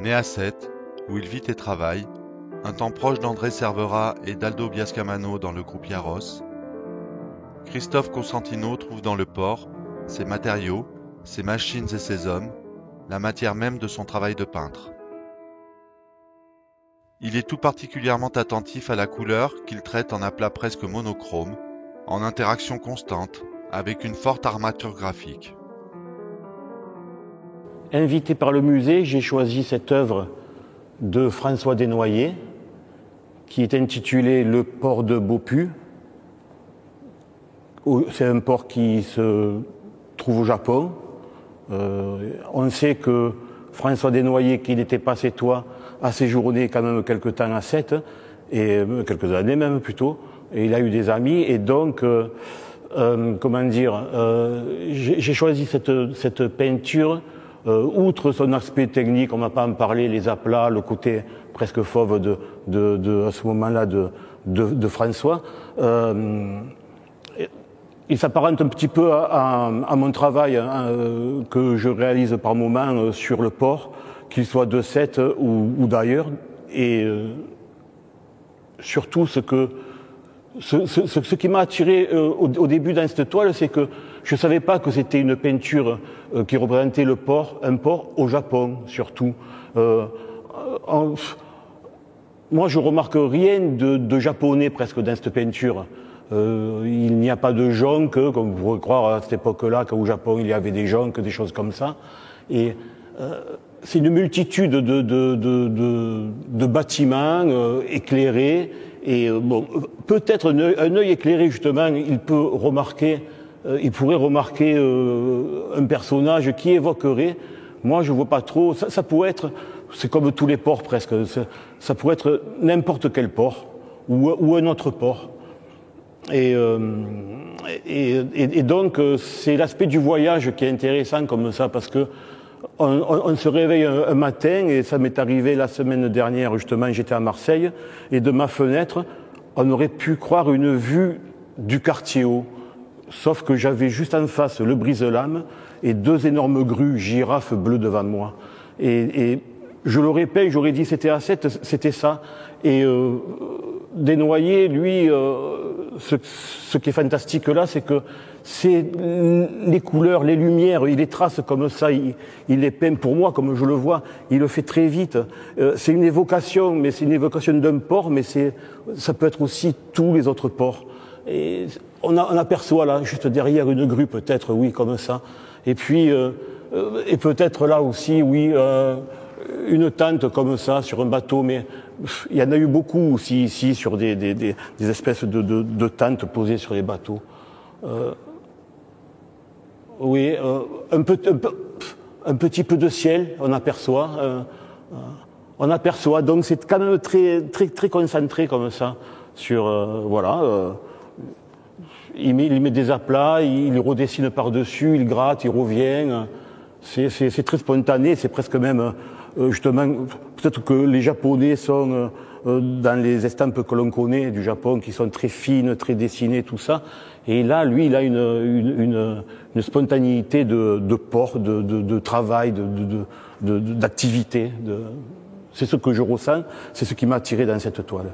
Né à Sète, où il vit et travaille, un temps proche d'André Cervera et d'Aldo Biascamano dans le groupe Yaros, Christophe Cosentino trouve dans le port ses matériaux, ses machines et ses hommes, la matière même de son travail de peintre. Il est tout particulièrement attentif à la couleur qu'il traite en aplat presque monochrome, en interaction constante, avec une forte armature graphique. Invité par le musée, j'ai choisi cette œuvre de François Desnoyers, qui est intitulée « Le port de Beaupuy ». C'est un port qui se trouve au Japon. On sait que François Desnoyers, qui n'était pas sétois, a séjourné quand même quelques temps à Sète, et quelques années même plutôt, et il a eu des amis, et donc, j'ai choisi cette peinture, outre son aspect technique, on ne va pas en parler, les aplats, le côté presque fauve à ce moment-là de François, il s'apparente un petit peu à mon travail que je réalise par moments sur le port, qu'il soit de Sète ou d'ailleurs, et surtout ce qui m'a attiré au début dans cette toile, c'est que je ne savais pas que c'était une peinture qui représentait un port au Japon surtout. Moi je remarque rien de japonais presque dans cette peinture. Il n'y a pas de jonques, comme vous pourrez croire à cette époque-là, qu'au Japon il y avait des jonques, des choses comme ça. Et c'est une multitude de bâtiments éclairés. Et bon, peut-être un œil éclairé justement, il pourrait remarquer un personnage qui évoquerait. Moi, je vois pas trop. Ça pourrait être, c'est comme tous les ports presque. Ça pourrait être n'importe quel port ou un autre port. Et donc, c'est l'aspect du voyage qui est intéressant comme ça, parce que on se réveille un matin, et ça m'est arrivé la semaine dernière, justement, j'étais à Marseille, et de ma fenêtre, on aurait pu croire une vue du quartier haut, sauf que j'avais juste en face le brise-lames et deux énormes grues girafes bleues devant moi. Et je l'aurais peint, j'aurais dit c'était à Sète, c'était ça. Et Desnoyers, lui, ce qui est fantastique là, c'est que c'est les couleurs, les lumières, il les trace comme ça, il les peint pour moi comme je le vois, il le fait très vite. C'est une évocation, mais c'est une évocation d'un port, mais ça peut être aussi tous les autres ports. Et on aperçoit là, juste derrière une grue peut-être, oui, comme ça. Et puis, et peut-être là aussi, oui, une tente comme ça sur un bateau, mais il y en a eu beaucoup aussi ici sur des espèces de tentes posées sur les bateaux. Oui, un petit peu de ciel, on aperçoit. Donc c'est quand même très concentré comme ça sur voilà. Il met des aplats, il redessine par-dessus, il gratte, il revient. C'est très spontané, c'est presque même justement, peut-être que les Japonais sont dans les estampes que l'on connaît du Japon, qui sont très fines, très dessinées, tout ça. Et là, lui, il a une spontanéité de port, de travail, d'activité. C'est ce que je ressens, c'est ce qui m'a attiré dans cette toile.